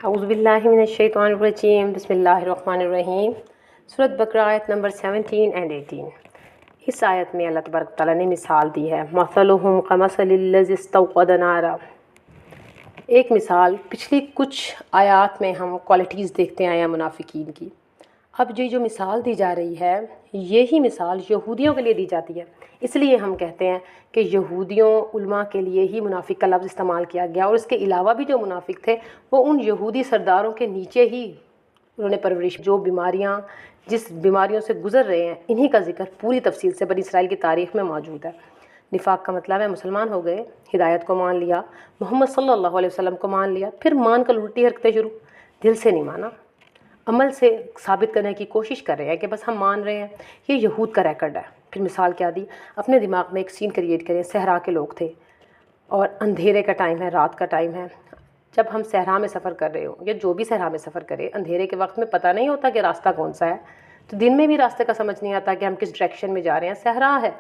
اعوذ باللہ من الشیطان الرجیم بسم اللہ الرحمن الرحیم۔ سورۃ بقرہ آیت نمبر 17 and 18۔ اس آیت میں اللہ تبارک تعالیٰ نے مثال دی ہے، مثلہم کمثل الذی استوقد نارا۔ ایک مثال پچھلی کچھ آیات میں ہم کوالٹیز دیکھتے آئے ہیں منافقین کی۔ اب جو مثال دی جا رہی ہے یہی مثال یہودیوں کے لیے دی جاتی ہے، اس لیے ہم کہتے ہیں کہ یہودیوں علماء کے لیے ہی منافق کا لفظ استعمال کیا گیا، اور اس کے علاوہ بھی جو منافق تھے وہ ان یہودی سرداروں کے نیچے ہی انہوں نے پرورش، جو بیماریاں جس بیماریوں سے گزر رہے ہیں انہی کا ذکر پوری تفصیل سے بنی اسرائیل کی تاریخ میں موجود ہے۔ نفاق کا مطلب ہے مسلمان ہو گئے، ہدایت کو مان لیا، محمد صلی اللہ علیہ وسلم کو مان لیا، پھر مان کر الٹی حرکتیں شروع، دل سے نہیں مانا، عمل سے ثابت کرنے کی کوشش کر رہے ہیں کہ بس ہم مان رہے ہیں۔ یہ یہود کا ریکارڈ ہے۔ پھر مثال کیا دی، اپنے دماغ میں ایک سین کریٹ کریں، صحرا کے لوگ تھے اور اندھیرے کا ٹائم ہے، رات کا ٹائم ہے۔ جب ہم صحرا میں سفر کر رہے ہوں یا جو بھی صحرا میں سفر کرے، اندھیرے کے وقت میں پتہ نہیں ہوتا کہ راستہ کون سا ہے، تو دن میں بھی راستے کا سمجھ نہیں آتا کہ ہم کس ڈائریکشن میں جا رہے ہیں، صحرا ہے،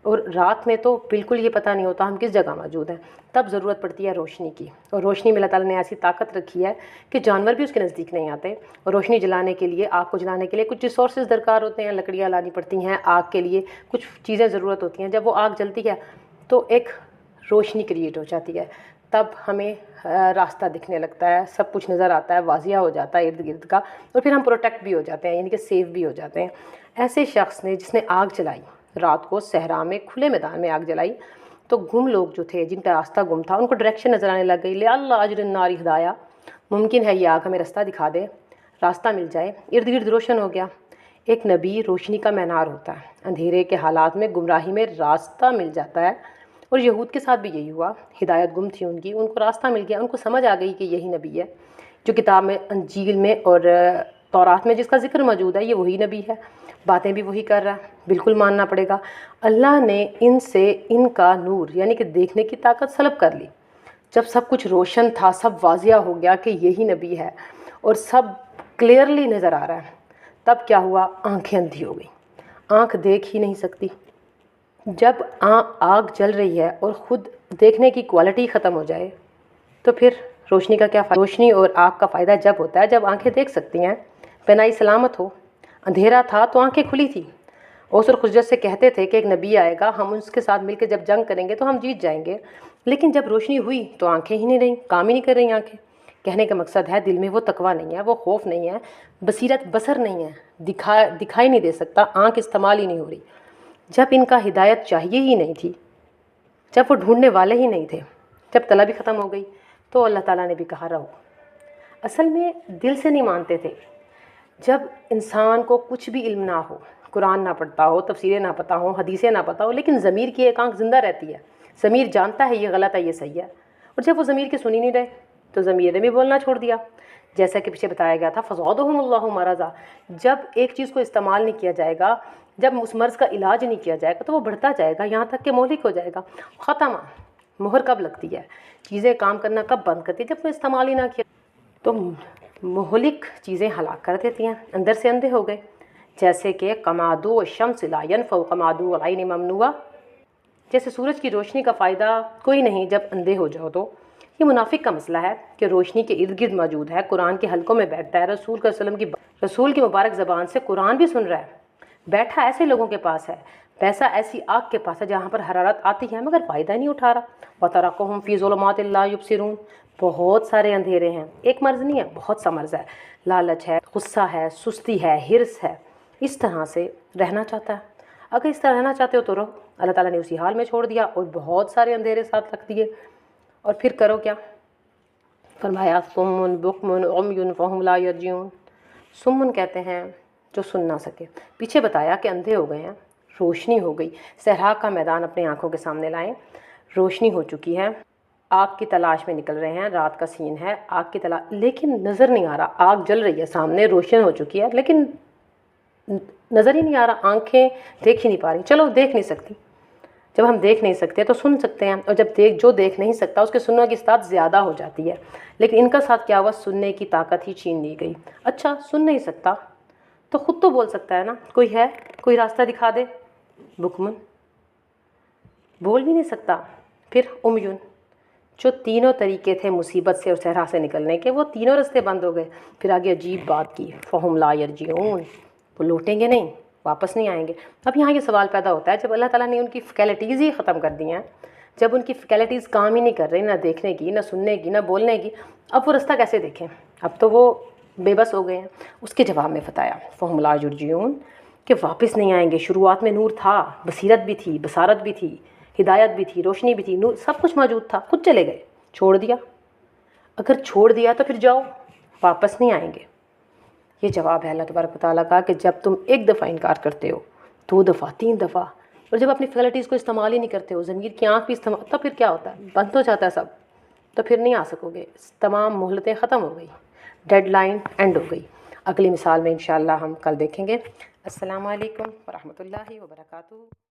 اور رات میں تو بالکل یہ پتہ نہیں ہوتا ہم کس جگہ موجود ہیں۔ تب ضرورت پڑتی ہے روشنی کی، اور روشنی میں اللہ تعالیٰ نے ایسی طاقت رکھی ہے کہ جانور بھی اس کے نزدیک نہیں آتے، اور روشنی جلانے کے لیے، آگ کو جلانے کے لیے کچھ ریسورسز درکار ہوتے ہیں، لکڑیاں لانی پڑتی ہیں، آگ کے لیے کچھ چیزیں ضرورت ہوتی ہیں۔ جب وہ آگ جلتی ہے تو ایک روشنی کریٹ ہو جاتی ہے، تب ہمیں راستہ دکھنے لگتا ہے، سب کچھ نظر آتا ہے، واضح ہو جاتا ہے ارد گرد کا، اور پھر ہم پروٹیکٹ بھی ہو جاتے ہیں، یعنی کہ سیف بھی ہو جاتے ہیں۔ ایسے شخص نے جس نے آگ جلائی، رات کو صحرا میں کھلے میدان میں آگ جلائی، تو گم لوگ جو تھے جن کا راستہ گم تھا ان کو ڈائریکشن نظر آنے لگ گئی، لعل اجر النار ہدایہ، ممکن ہے یہ آگ ہمیں راستہ دکھا دے، راستہ مل جائے، ارد گرد روشن ہو گیا۔ ایک نبی روشنی کا مینار ہوتا ہے، اندھیرے کے حالات میں گمراہی میں راستہ مل جاتا ہے، اور یہود کے ساتھ بھی یہی ہوا، ہدایت گم تھی ان کی، ان کو راستہ مل گیا، ان کو سمجھ آ گئی کہ یہی نبی ہے جو کتاب میں، انجیل میں اور تورات میں جس کا ذکر موجود ہے، یہ وہی نبی ہے، باتیں بھی وہی کر رہا ہے، بالکل ماننا پڑے گا۔ اللہ نے ان سے ان کا نور یعنی کہ دیکھنے کی طاقت سلب کر لی۔ جب سب کچھ روشن تھا، سب واضح ہو گیا کہ یہی نبی ہے اور سب کلیئرلی نظر آ رہا ہے، تب کیا ہوا؟ آنکھیں اندھی ہو گئی، آنکھ دیکھ ہی نہیں سکتی۔ جب آگ جل رہی ہے اور خود دیکھنے کی کوالٹی ختم ہو جائے تو پھر روشنی کا کیا فائدہ؟ روشنی اور آگ کا فائدہ جب ہوتا ہے جب آنکھیں دیکھ سکتی ہیں، بینائی سلامت ہو۔ اندھیرا تھا تو آنکھیں کھلی تھی، اوس اور خزرج سے کہتے تھے کہ ایک نبی آئے گا، ہم اس کے ساتھ مل کے جب جنگ کریں گے تو ہم جیت جائیں گے، لیکن جب روشنی ہوئی تو آنکھیں ہی نہیں رہیں، کام ہی نہیں کر رہی آنکھیں۔ کہنے کا مقصد ہے دل میں وہ تقویٰ نہیں ہے، وہ خوف نہیں ہے، بصیرت بصر نہیں ہے، دکھائی نہیں دے سکتا، آنکھ استعمال ہی نہیں ہو رہی۔ جب ان کا ہدایت چاہیے ہی نہیں تھی، جب وہ ڈھونڈنے والے ہی نہیں تھے، جب طلب ہی ختم ہو گئی، تو اللہ تعالیٰ نے بھی کہا رہو۔ اصل میں دل سے نہیں مانتے تھے۔ جب انسان کو کچھ بھی علم نہ ہو، قرآن نہ پڑھتا ہو، تفسیریں نہ پتہ ہوں، حدیثیں نہ پتہ ہو، لیکن ضمیر کی ایک آنکھ زندہ رہتی ہے، ضمیر جانتا ہے یہ غلط ہے یہ صحیح ہے، اور جب وہ ضمیر کی سنی نہیں رہے تو ضمیر نے بھی بولنا چھوڑ دیا۔ جیسا کہ پیچھے بتایا گیا تھا، فزادہم اللہ مرضا، جب ایک چیز کو استعمال نہیں کیا جائے گا، جب اس مرض کا علاج نہیں کیا جائے گا تو وہ بڑھتا جائے گا یہاں تک کہ مہلک ہو جائے گا۔ ختم۔ مہر کب لگتی ہے؟ چیزیں کام کرنا کب بند کرتی ہے؟ جب وہ استعمال ہی نہ کیا تو مہلک چیزیں ہلاک کر دیتی ہیں، اندر سے اندھے ہو گئے۔ جیسے کہ قمادو الشمس لا ينفع قمادو العین ممنوع، جیسے سورج کی روشنی کا فائدہ کوئی نہیں جب اندھے ہو جاؤ تو۔ یہ منافق کا مسئلہ ہے کہ روشنی کے ارد گرد موجود ہے، قرآن کے حلقوں میں بیٹھتا ہے، رسول کی مبارک زبان سے قرآن بھی سن رہا ہے، بیٹھا ایسے لوگوں کے پاس ہے، پیسہ ایسی آگ کے پاس ہے جہاں پر حرارت آتی ہے مگر فائدہ نہیں اٹھا رہا۔ وَتَرَكُهُمْ فِي ظُلُمَاتٍ لَا يُبْصِرُونَ، بہت سارے اندھیرے ہیں، ایک مرض نہیں ہے، بہت سا مرض ہے، لالچ ہے، غصہ ہے، سستی ہے، حرص ہے، اس طرح سے رہنا چاہتا ہے۔ اگر اس طرح رہنا چاہتے ہو تو رہو، اللہ تعالیٰ نے اسی حال میں چھوڑ دیا اور بہت سارے اندھیرے ساتھ رکھ دیے، اور پھر کرو کیا؟ فرمایا صم بکم عمی فہم لا یرجعون۔ سمن کہتے ہیں جو سن نہ سکے۔ پیچھے بتایا کہ اندھے ہو گئے ہیں، روشنی ہو گئی، صحرا کا میدان اپنے آنکھوں کے سامنے لائیں، روشنی ہو چکی ہے، آگ کی تلاش میں نکل رہے ہیں، رات کا سین ہے، آگ کی تلاش، لیکن نظر نہیں آ رہا، آگ جل رہی ہے سامنے، روشن ہو چکی ہے، لیکن نظر ہی نہیں آ رہا، آنکھیں دیکھ ہی نہیں پا رہی۔ چلو دیکھ نہیں سکتی، جب ہم دیکھ نہیں سکتے تو سن سکتے ہیں، اور جب جو دیکھ نہیں سکتا اس کے سننے کی استعداد زیادہ ہو جاتی ہے، لیکن ان کا ساتھ کیا ہوا؟ سننے کی طاقت ہی چھین لی گئی۔ اچھا سن نہیں سکتا تو خود تو بول سکتا ہے نا، کوئی ہے، کوئی راستہ دکھا دے، بکمن بول بھی نہیں سکتا، پھر امیون جو تینوں طریقے تھے مصیبت سے اور صحرا سے نکلنے کے، وہ تینوں راستے بند ہو گئے۔ پھر آگے عجیب بات کی، فہم لا یرجعون، وہ لوٹیں گے نہیں، واپس نہیں آئیں گے۔ اب یہاں یہ سوال پیدا ہوتا ہے، جب اللہ تعالیٰ نے ان کی فیکلٹیز ہی ختم کر دی ہیں، جب ان کی فیکلٹیز کام ہی نہیں کر رہی، نہ دیکھنے کی، نہ سننے کی، نہ بولنے کی، اب وہ راستہ کیسے دیکھیں؟ اب تو وہ بے بس ہو گئے ہیں۔ اس کے جواب میں بتایا فہم لا یرجعون، کہ واپس نہیں آئیں گے۔ شروعات میں نور تھا، بصیرت بھی تھی، بصارت بھی تھی، ہدایت بھی تھی، روشنی بھی تھی، نور سب کچھ موجود تھا، خود چلے گئے، چھوڑ دیا۔ اگر چھوڑ دیا تو پھر جاؤ، واپس نہیں آئیں گے۔ یہ جواب ہے اللہ تبارک و تعالیٰ کا کہ جب تم ایک دفعہ انکار کرتے ہو، 2 دفعہ، 3 دفعہ، اور جب اپنی فیکلٹیز کو استعمال ہی نہیں کرتے ہو، ضمیر کی آنکھ بھی استعمال، تو پھر کیا ہوتا ہے؟ بند ہو جاتا ہے سب، تو پھر نہیں آ سکو گے۔ تمام مہلتیں ختم ہو گئی، ڈیڈ لائن اینڈ ہو گئی۔ اگلی مثال میں انشاءاللہ ہم کل دیکھیں گے۔ السلام علیکم ورحمۃ اللہ وبرکاتہ۔